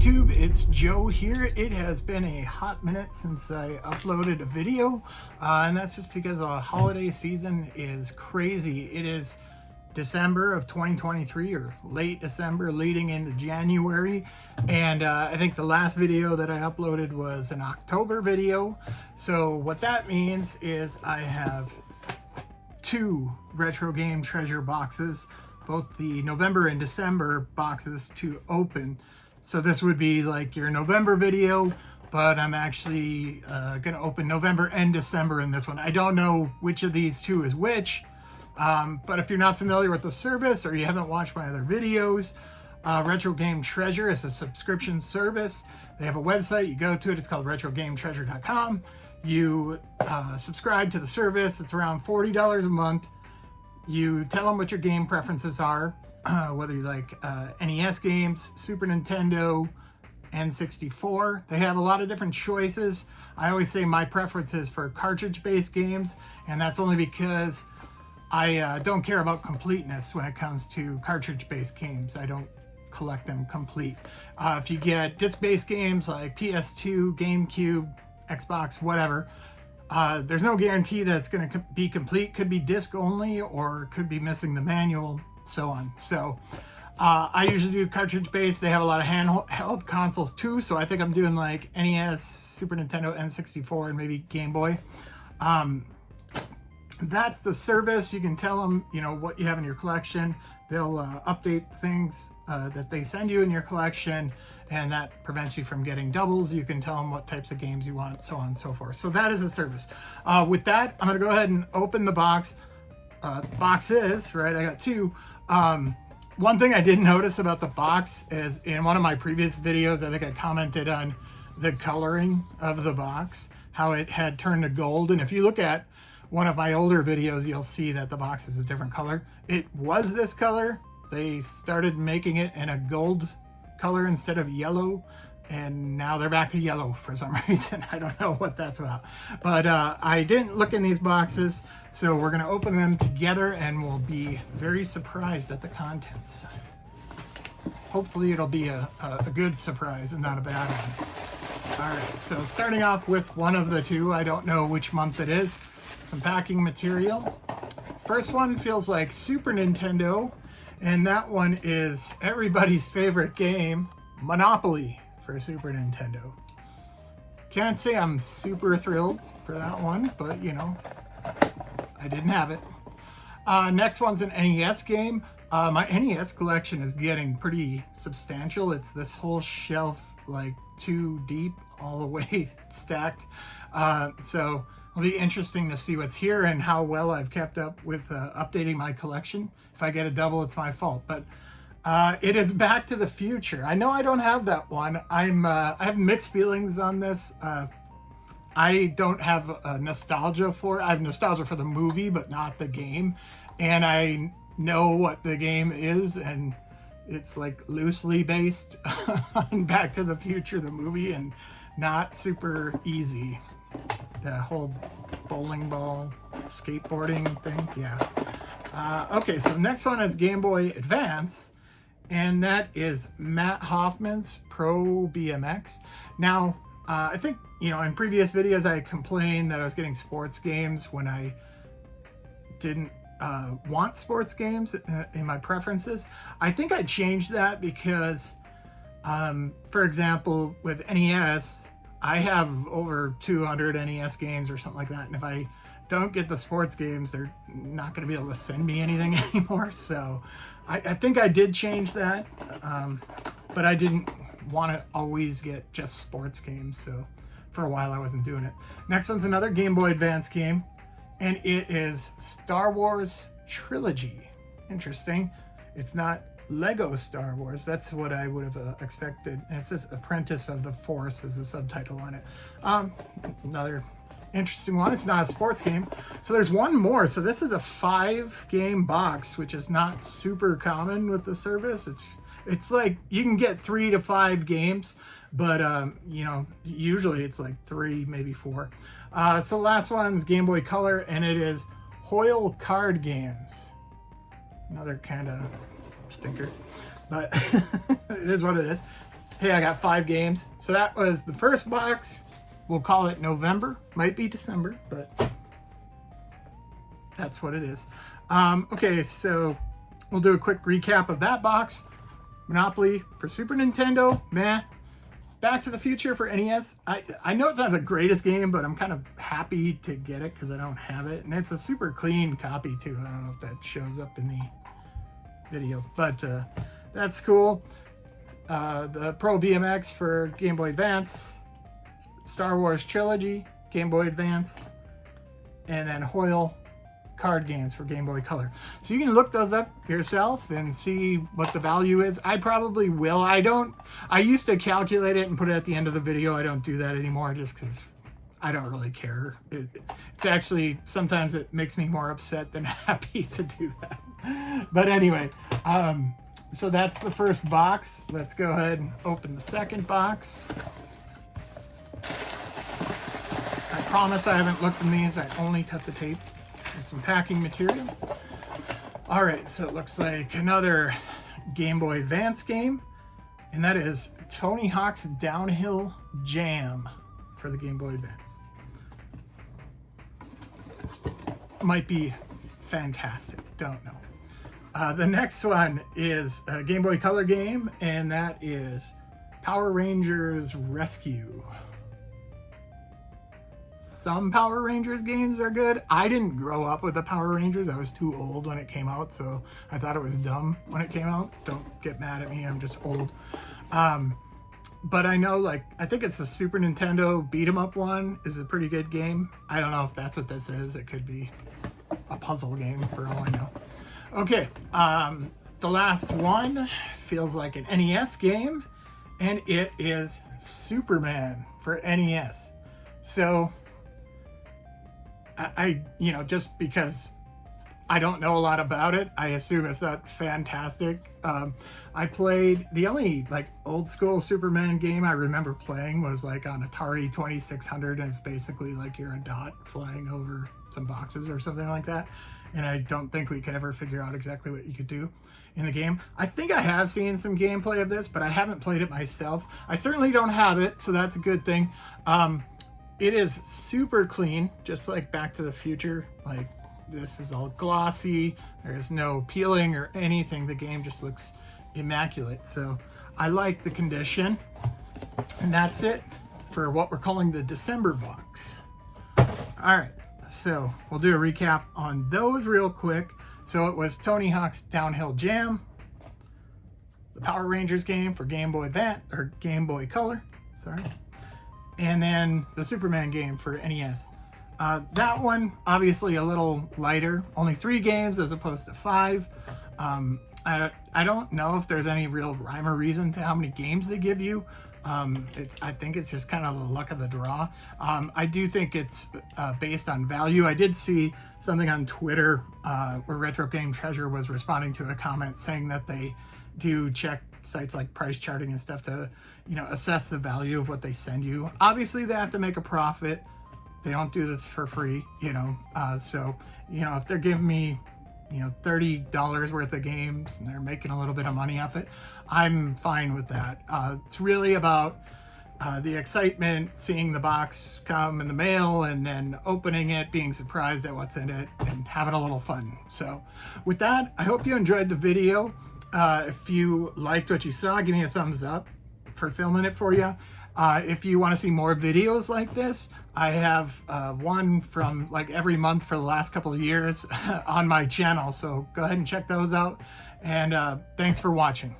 YouTube, it's Joe here. It has been a hot minute since I uploaded a video, and that's just because the holiday season is crazy. It is December of 2023 or late December leading into January, and I think the last video that I uploaded was an October video. So what that means is I have two retro game treasure boxes, both the November and December boxes to open. So this would be like your November video, but I'm actually gonna open November and December in this one. I don't know which of these two is which, but if you're not familiar with the service or you haven't watched my other videos, Retro Game Treasure is a subscription service. They have a website, you go to it, it's called retrogametreasure.com. You subscribe to the service, it's around $40 a month. You tell them what your game preferences are, whether you like NES games, Super Nintendo, N64. They have a lot of different choices. I always say my preference is for cartridge-based games, and that's only because I don't care about completeness when it comes to cartridge-based games. I don't collect them complete. If you get disc-based games like PS2, GameCube, Xbox, whatever, there's no guarantee that it's going to be complete. Could be disc only or could be missing the manual, so on. So I usually do cartridge based. They have a lot of handheld consoles too, so I think I'm doing like NES, Super Nintendo, N64, and maybe Game Boy. That's the service. You can tell them, you know, what you have in your collection. They'll update things that they send you in your collection, and that prevents you from getting doubles. You can tell them what types of games you want, so on and so forth. So that is a service. With that, I'm gonna go ahead and open the box. Boxes, right? I got two. One thing I did notice about the box is in one of my previous videos, I think I commented on the coloring of the box, how it had turned to gold. And if you look at one of my older videos, you'll see that the box is a different color. It was this color. They started making it in a gold color instead of yellow, and now they're back to yellow for some reason. I don't know what that's about, but I didn't look in these boxes, so we're gonna open them together and we'll be very surprised at the contents. Hopefully it'll be a good surprise and not a bad one. All right, so starting off with one of the two, I don't know which month it is. Some packing material. First one feels like Super Nintendo, and that one is everybody's favorite game, Monopoly for Super Nintendo. Can't say I'm super thrilled for that one, but you know, I didn't have it. Next one's an NES game. My NES collection is getting pretty substantial. It's this whole shelf, like 2 deep, all the way stacked. So it'll be interesting to see what's here and how well I've kept up with updating my collection. If I get a double, it's my fault. But it is Back to the Future. I know I don't have that one. I have mixed feelings on this. I don't have nostalgia for it. I have nostalgia for the movie, but not the game. And I know what the game is, and it's like loosely based on Back to the Future, the movie, and not super easy. The whole bowling ball skateboarding thing, yeah. Okay, so next one is Game Boy Advance, and that is Matt Hoffman's Pro BMX. Now, I think, you know, in previous videos I complained that I was getting sports games when I didn't want sports games in my preferences. I think I changed that because, for example, with NES, I have over 200 NES games or something like that, and if I don't get the sports games, they're not going to be able to send me anything anymore. So I think I did change that, but I didn't want to always get just sports games, so for a while I wasn't doing it. Next one's another Game Boy Advance game, and it is Star Wars Trilogy. Interesting. It's not Lego Star Wars. That's what I would have expected. And it says Apprentice of the Force as a subtitle on it. Another interesting one. It's not a sports game. So there's one more. So this is a 5-game box, which is not super common with the service. It's like you can get 3 to 5 games, but you know, usually it's like 3, maybe 4. So the last one's Game Boy Color, and it is Hoyle Card Games. Another kind of stinker, but it is what it is. hey, I got 5 games. So that was the first box. We'll call it November. Might be December, but that's what it is. Okay, so we'll do a quick recap of that box. Monopoly for Super Nintendo, meh. Back to the Future for NES. I know it's not the greatest game, but I'm kind of happy to get it because I don't have it. And it's a super clean copy too. I don't know if that shows up in the video, but that's cool. The Pro BMX for Game Boy Advance. Star Wars Trilogy, Game Boy Advance. And then Hoyle card games for Game Boy Color. So you can look those up yourself and see what the value is. I probably will. I used to calculate it and put it at the end of the video. I don't do that anymore just because I don't really care. It's actually, sometimes it makes me more upset than happy to do that. But anyway, so that's the first box. Let's go ahead and open the second box. I promise I haven't looked in these. I only cut the tape. There's some packing material. All right, so it looks like another Game Boy Advance game, and that is Tony Hawk's Downhill Jam for the Game Boy Advance. Might be fantastic, don't know. The next one is a Game Boy Color game, and that is Power Rangers Rescue. Some Power Rangers games are good. I didn't grow up with the Power Rangers. I was too old when it came out, so I thought it was dumb when it came out. Don't get mad at me, I'm just old. But I know, like, I think it's the Super Nintendo beat 'em up one is a pretty good game. I don't know if that's what this is. It could be a puzzle game for all I know. Okay, the last one feels like an NES game, and it is Superman for NES. So I just because I don't know a lot about it, I assume it's not fantastic. I played, the only like old school Superman game I remember playing was like on Atari 2600, and it's basically like you're a dot flying over some boxes or something like that. And I don't think we could ever figure out exactly what you could do in the game. I think I have seen some gameplay of this, but I haven't played it myself. I certainly don't have it, so that's a good thing. It is super clean, just like Back to the Future. Like, this is all glossy. There's no peeling or anything. The game just looks immaculate. So I like the condition. And that's it for what we're calling the December box. All right, so we'll do a recap on those real quick. So it was Tony Hawk's Downhill Jam, the Power Rangers game for Game Boy Advance, or Game Boy Color, sorry. And then the Superman game for NES. That one, obviously a little lighter, only 3 games as opposed to 5. I don't know if there's any real rhyme or reason to how many games they give you. I think it's just kind of the luck of the draw. I do think it's based on value. I did see something on Twitter where Retro Game Treasure was responding to a comment saying that they do check sites like Price Charting and stuff to, assess the value of what they send you. Obviously, they have to make a profit. They don't do this for free, so, if they're giving me, $30 worth of games and they're making a little bit of money off it, I'm fine with that. It's really about the excitement, seeing the box come in the mail and then opening it, being surprised at what's in it, and having a little fun. So with that, I hope you enjoyed the video. If you liked what you saw, give me a thumbs up for filming it for you. If you want to see more videos like this, I have one from like every month for the last couple of years on my channel. So go ahead and check those out. And thanks for watching.